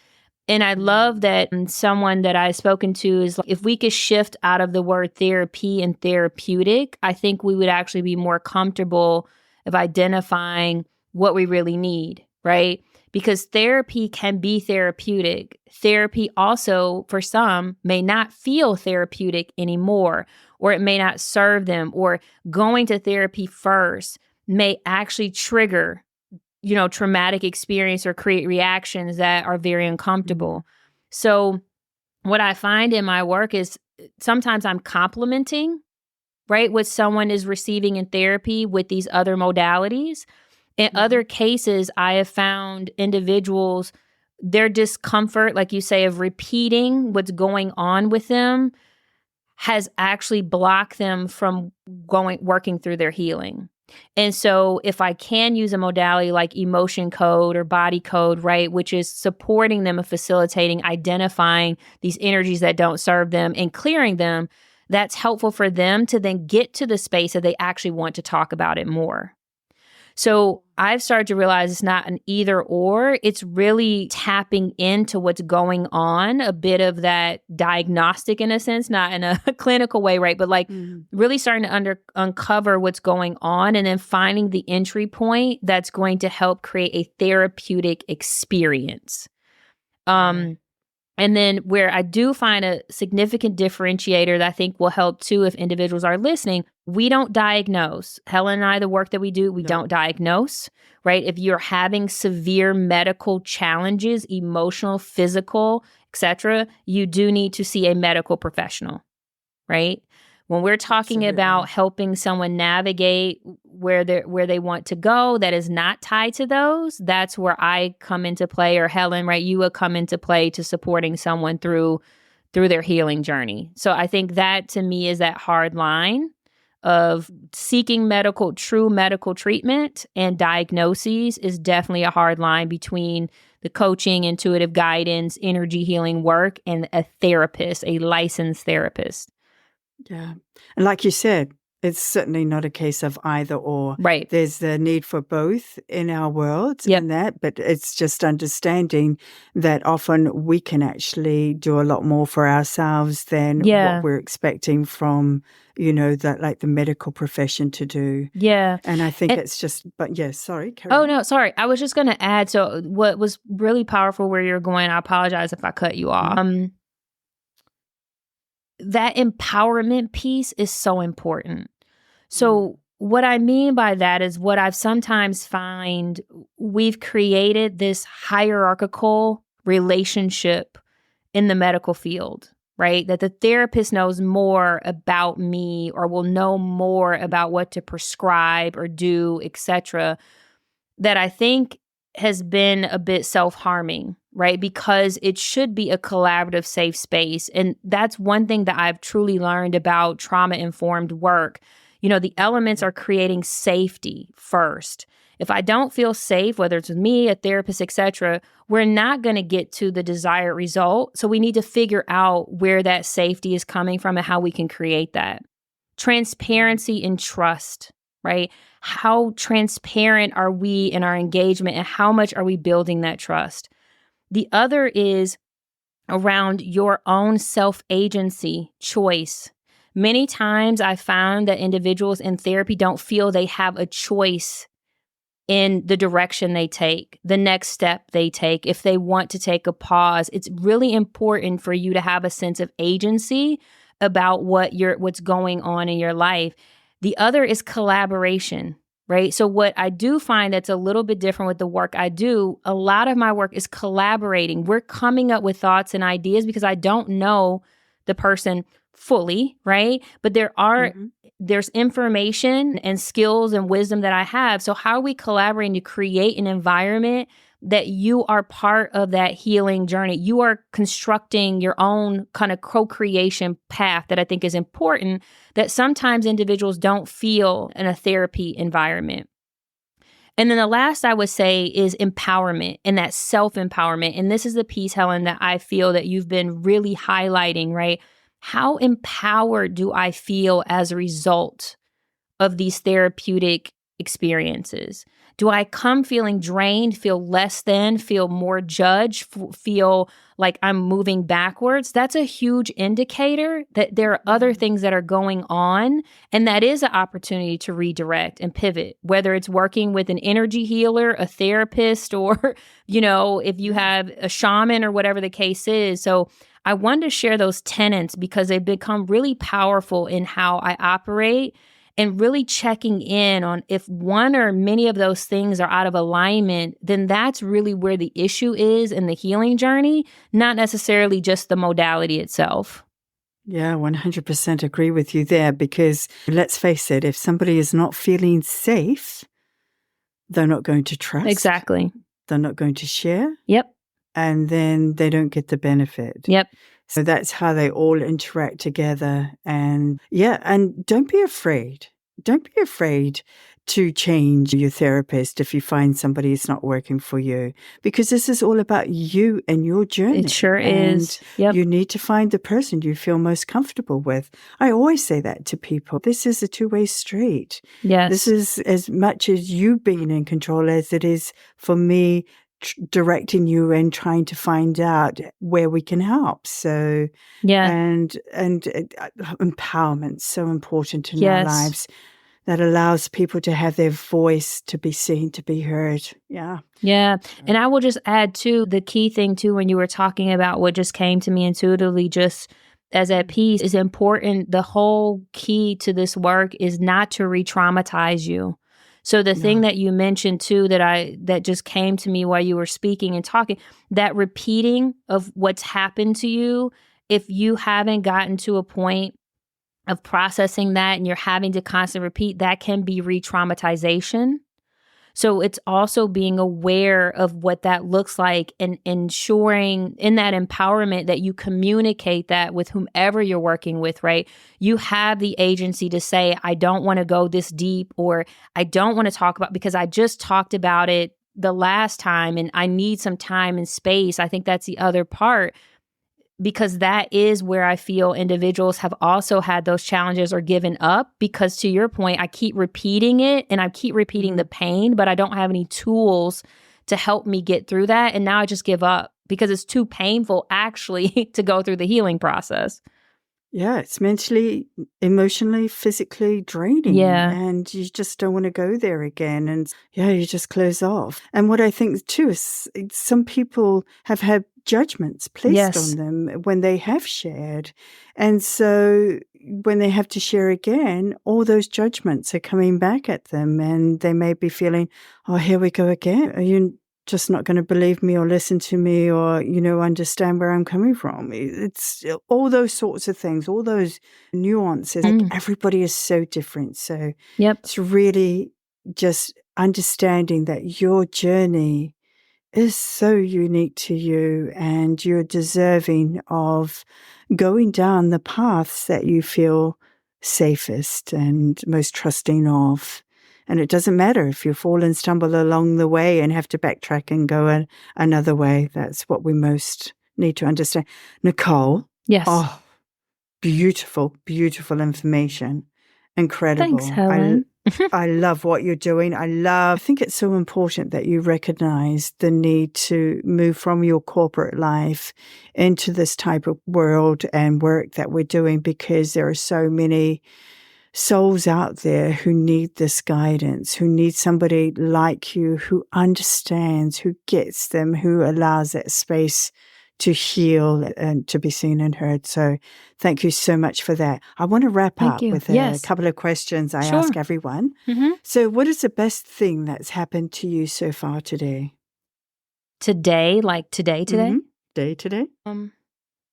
And I love that someone that I've spoken to is like, if we could shift out of the word therapy and therapeutic, I think we would actually be more comfortable of identifying what we really need, right? Because therapy can be therapeutic. Therapy also, for some, may not feel therapeutic anymore, or it may not serve them, or going to therapy first may actually trigger traumatic experience or create reactions that are very uncomfortable. So what I find in my work is sometimes I'm complementing, right, what someone is receiving in therapy with these other modalities. In other cases, I have found individuals, their discomfort, like you say, of repeating what's going on with them has actually blocked them from working through their healing. And so if I can use a modality like emotion code or body code, right, which is supporting them and facilitating, identifying these energies that don't serve them and clearing them, that's helpful for them to then get to the space that they actually want to talk about it more. So I've started to realize it's not an either or. It's really tapping into what's going on, a bit of that diagnostic in a sense, not in a clinical way, right? But like really starting to uncover what's going on and then finding the entry point that's going to help create a therapeutic experience. And then where I do find a significant differentiator that I think will help too if individuals are listening, we don't diagnose. Helen and I, the work that we do, we don't diagnose, right? If you're having severe medical challenges, emotional, physical, etc., you do need to see a medical professional, right? When we're talking about helping someone navigate where they want to go that is not tied to those, that's where I come into play, or Helen, right? You will come into play to supporting someone through their healing journey. So I think that to me is that hard line of seeking true medical treatment and diagnoses is definitely a hard line between the coaching, intuitive guidance, energy healing work, and a therapist, a licensed therapist. Yeah. And like you said, it's certainly not a case of either or. Right. There's the need for both in our world and that, but it's just understanding that often we can actually do a lot more for ourselves than what we're expecting from, the medical profession to do. Yeah. And I think it's just, but sorry. No, sorry. I was just going to add, so what was really powerful where you're going, I apologize if I cut you off. That empowerment piece is so important. So what I mean by that is what I've sometimes find we've created this hierarchical relationship in the medical field, right? That the therapist knows more about me or will know more about what to prescribe or do, etc. That I think has been a bit self-harming, right? Because it should be a collaborative, safe space. And that's one thing that I've truly learned about trauma-informed work. The elements are creating safety first. If I don't feel safe, whether it's with me, a therapist, etc., we're not going to get to the desired result. So we need to figure out where that safety is coming from and how we can create that. Transparency and trust, right? How transparent are we in our engagement and how much are we building that trust? The other is around your own self-agency, choice. Many times I found that individuals in therapy don't feel they have a choice in the direction they take, the next step they take, if they want to take a pause. It's really important for you to have a sense of agency about what's going on in your life. The other is collaboration, right? So what I do find that's a little bit different with the work I do, a lot of my work is collaborating. We're coming up with thoughts and ideas because I don't know the person fully, right? But there's information and skills and wisdom that I have. So how are we collaborating to create an environment that you are part of that healing journey? You are constructing your own kind of co-creation path that I think is important, that sometimes individuals don't feel in a therapy environment. And then the last I would say is empowerment and that self-empowerment. And this is the piece, Helen, that I feel that you've been really highlighting, right? How empowered do I feel as a result of these therapeutic experiences? Do I come feeling drained, feel less than, feel more judged, feel like I'm moving backwards? That's a huge indicator that there are other things that are going on, and that is an opportunity to redirect and pivot, whether it's working with an energy healer, a therapist, or, if you have a shaman or whatever the case is. So I wanted to share those tenets because they've become really powerful in how I operate and really checking in on if one or many of those things are out of alignment, then that's really where the issue is in the healing journey, not necessarily just the modality itself. Yeah, 100% agree with you there, because let's face it, if somebody is not feeling safe, they're not going to trust. Exactly. They're not going to share. Yep. And then they don't get the benefit. Yep. So that's how they all interact together. And yeah, and don't be afraid. Don't be afraid to change your therapist if you find somebody is not working for you, because this is all about you and your journey. It sure is. Yep. You need to find the person you feel most comfortable with. I always say that to people. This is a two-way street. Yes. This is as much as you being in control as it is for me directing you and trying to find out where we can help. So, yeah. And empowerment's so important in our lives. That allows people to have their voice, to be seen, to be heard. Yeah. Yeah. And I will just add too, the key thing too, when you were talking about what just came to me intuitively, just as that piece is important. The whole key to this work is not to re-traumatize you. So the thing that you mentioned too, that just came to me while you were speaking and talking, that repeating of what's happened to you, if you haven't gotten to a point of processing that and you're having to constantly repeat, that can be re-traumatization. So it's also being aware of what that looks like and ensuring in that empowerment that you communicate that with whomever you're working with, right? You have the agency to say, I don't want to go this deep, or I don't want to talk about, because I just talked about it the last time and I need some time and space. I think that's the other part, because that is where I feel individuals have also had those challenges or given up, because to your point, I keep repeating it and I keep repeating the pain, but I don't have any tools to help me get through that. And now I just give up because it's too painful actually to go through the healing process. Yeah, it's mentally, emotionally, physically draining. Yeah. And you just don't want to go there again. And yeah, you just close off. And what I think too is some people have had judgments placed on them when they have shared. And so when they have to share again, all those judgments are coming back at them. And they may be feeling, oh, here we go again. Are you just not going to believe me or listen to me or, understand where I'm coming from? It's all those sorts of things, all those nuances. Like everybody is so different. So it's really just understanding that your journey is so unique to you and you're deserving of going down the paths that you feel safest and most trusting of. And it doesn't matter if you fall and stumble along the way and have to backtrack and go another way. That's what we most need to understand. Nichole. Yes. Oh, beautiful, beautiful information. Incredible. Thanks, Helen. I love what you're doing. I think it's so important that you recognize the need to move from your corporate life into this type of world and work that we're doing, because there are so many souls out there who need this guidance, who need somebody like you who understands, who gets them, who allows that space to heal and to be seen and heard. So thank you so much for that. I want to wrap up with a couple of questions I ask everyone. So what is the best thing that's happened to you so far today? Today? Like today? Today?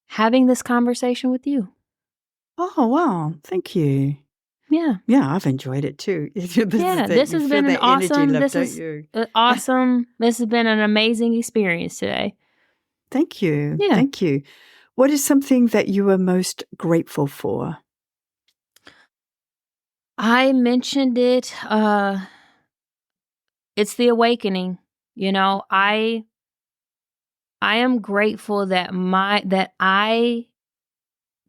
Having this conversation with you. Oh, wow. Thank you. Yeah. Yeah, I've enjoyed it too. This has been an awesome, this has been an amazing experience today. Thank you. Yeah. Thank you. What is something that you are most grateful for? I mentioned it. It's the awakening. I am grateful that I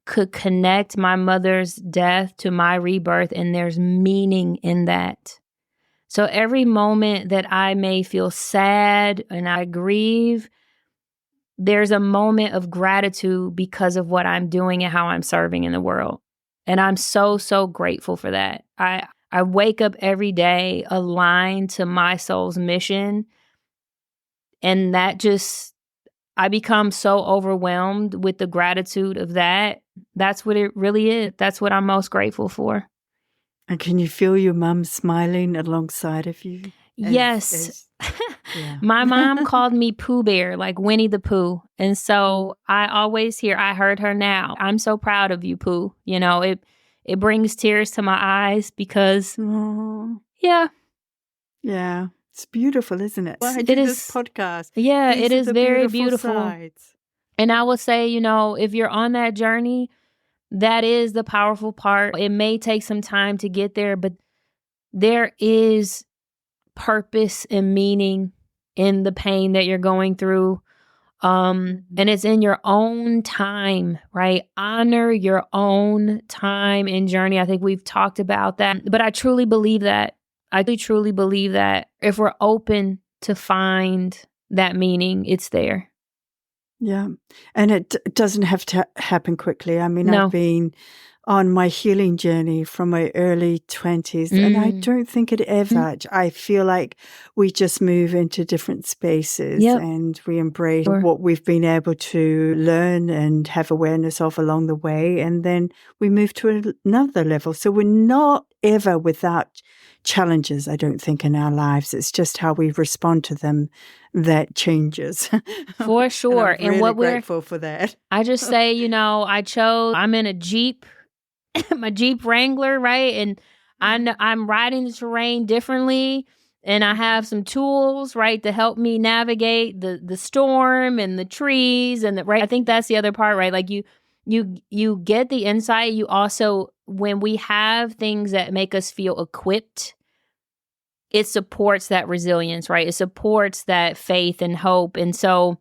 could connect my mother's death to my rebirth, and there's meaning in that. So every moment that I may feel sad and I grieve, there's a moment of gratitude because of what I'm doing and how I'm serving in the world. And I'm so, so grateful for that. I wake up every day aligned to my soul's mission. And that I become so overwhelmed with the gratitude of that. That's what it really is. That's what I'm most grateful for. And can you feel your mum smiling alongside of you? Yes. Yeah. My mom called me Pooh Bear, like Winnie the Pooh. And so I always hear, I heard her now. I'm so proud of you, Pooh. You know, it brings tears to my eyes because, Oh, yeah, yeah. It's beautiful, isn't it? Well, I it do this is. podcast. Yeah, These it are is the very beautiful beautiful. sides. And I will say, you know, if you're on that journey, that is the powerful part. It may take some time to get there, but there is purpose and meaning in the pain that you're going through. And it's in your own time, right? Honor your own time and journey. I think we've talked about that, but I truly believe that. I truly believe that if we're open to find that meaning, it's there. Yeah. And it doesn't have to happen quickly. I mean, No. I've been on my healing journey from my early 20s, and I don't think it ever. I feel like we just move into different spaces Yep. and we embrace what we've been able to learn and have awareness of along the way. And then we move to another level. So we're not ever without challenges, I don't think, in our lives. It's just how we respond to them that changes. For sure. And I'm really what grateful for that. I just say, you know, I'm in a Jeep, my Jeep Wrangler, right? And I'm riding the terrain differently. And I have some tools, right, to help me navigate the storm and the trees and right. I think that's the other part, right? Like you get the insight. You also, when we have things that make us feel equipped, it supports that resilience, right? It supports that faith and hope. And so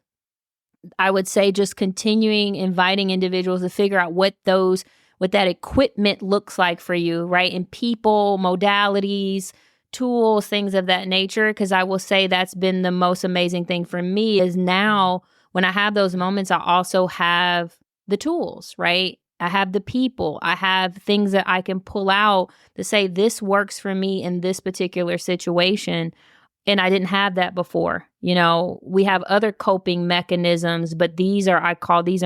I would say just continuing inviting individuals to figure out what that equipment looks like for you, right? And people, modalities, tools, things of that nature. Because I will say that's been the most amazing thing for me is now when I have those moments, I also have the tools, right? I have the people. I have things that I can pull out to say this works for me in this particular situation. And I didn't have that before. You know, we have other coping mechanisms, but these are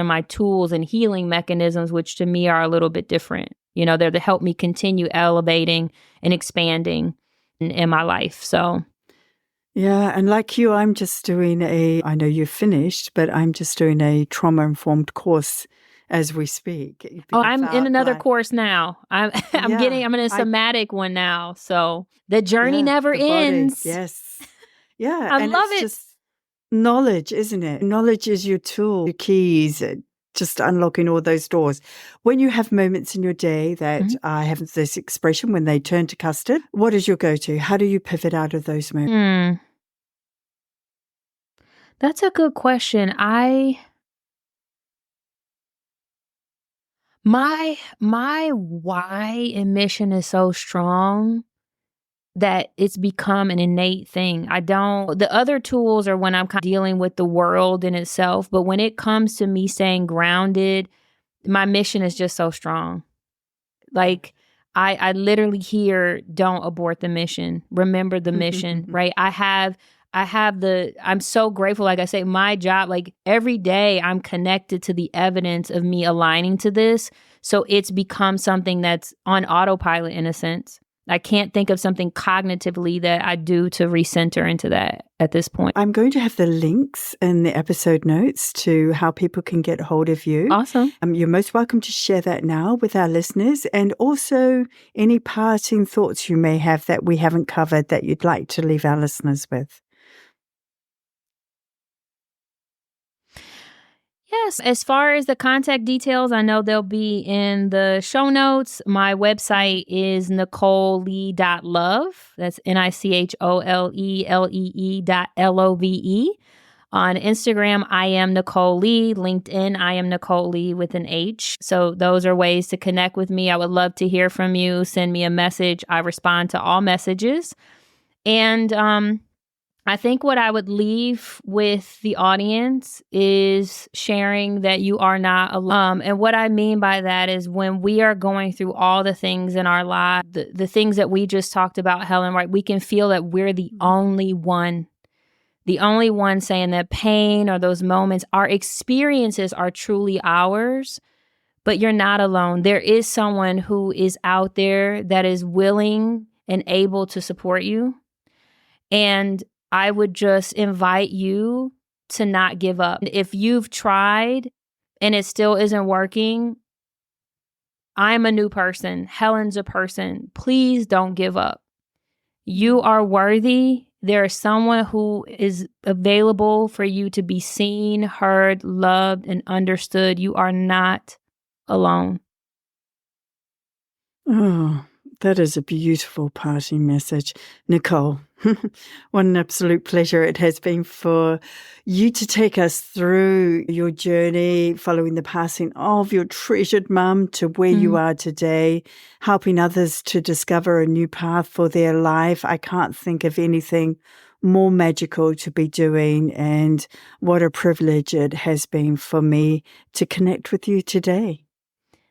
my tools and healing mechanisms, which to me are a little bit different. You know, they're to help me continue elevating and expanding in my life. So, yeah. And like you, I'm just doing I know you've finished, but I'm just doing a trauma-informed course as we speak. I'm in another course now. I'm in a somatic one now. So the journey never ends. Body, yes. Yeah. I and love it's it. just knowledge, isn't it? Knowledge is your tool, your keys, just unlocking all those doors. When you have moments in your day that I have this expression when they turn to custard, what is your go-to? How do you pivot out of those moments? That's a good question. My why and mission is so strong that it's become an innate thing. The other tools are when I'm kind of dealing with the world in itself, but when it comes to me staying grounded, my mission is just so strong. Like I literally hear, don't abort the mission. Remember the mission, right? I'm so grateful. Like I say, my job, like every day I'm connected to the evidence of me aligning to this. So it's become something that's on autopilot in a sense. I can't think of something cognitively that I do to recenter into that at this point. I'm going to have the links in the episode notes to how people can get hold of you. Awesome. You're most welcome to share that now with our listeners, and also any parting thoughts you may have that we haven't covered that you'd like to leave our listeners with. Yes. As far as the contact details, I know they'll be in the show notes. My website is NicholeLee.love. That's NicholeLee.love. On Instagram, I am Nichole Lee. LinkedIn, I am Nichole Lee with an H. So those are ways to connect with me. I would love to hear from you. Send me a message. I respond to all messages. And I think what I would leave with the audience is sharing that you are not alone. And what I mean by that is when we are going through all the things in our life, the things that we just talked about, Helen, right? We can feel that we're the only one saying that pain or those moments, our experiences are truly ours. but you're not alone. There is someone who is out there that is willing and able to support you. And I would just invite you to not give up. If you've tried and it still isn't working, I'm a new person. Helen's a person. Please don't give up. You are worthy. There is someone who is available for you to be seen, heard, loved, and understood. You are not alone. Oh, that is a beautiful parting message. Nichole, what an absolute pleasure it has been for you to take us through your journey following the passing of your treasured mum to where you are today, helping others to discover a new path for their life. I can't think of anything more magical to be doing, and what a privilege it has been for me to connect with you today.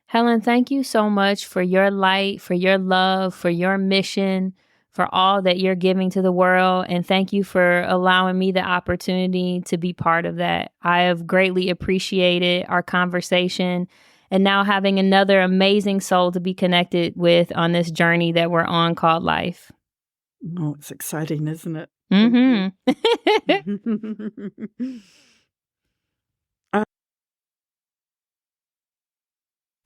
Helen, thank you so much for your light, for your love, for your mission, for all that you're giving to the world. And thank you for allowing me the opportunity to be part of that. I have greatly appreciated our conversation and now having another amazing soul to be connected with on this journey that we're on called life. Oh, it's exciting, isn't it? Mm-hmm.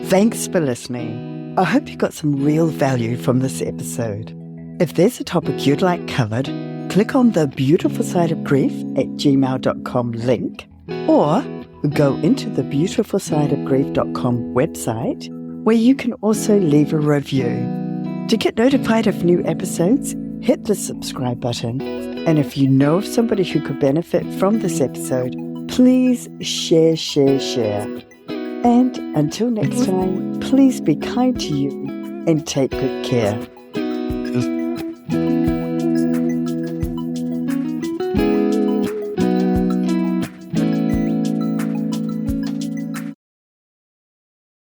Thanks for listening. I hope you got some real value from this episode. If there's a topic you'd like covered, click on the beautifulsideofgrief@gmail.com link, or go into the beautifulsideofgrief.com website, where you can also leave a review. To get notified of new episodes, hit the subscribe button. And if you know of somebody who could benefit from this episode, please share. And until next time, please be kind to you and take good care.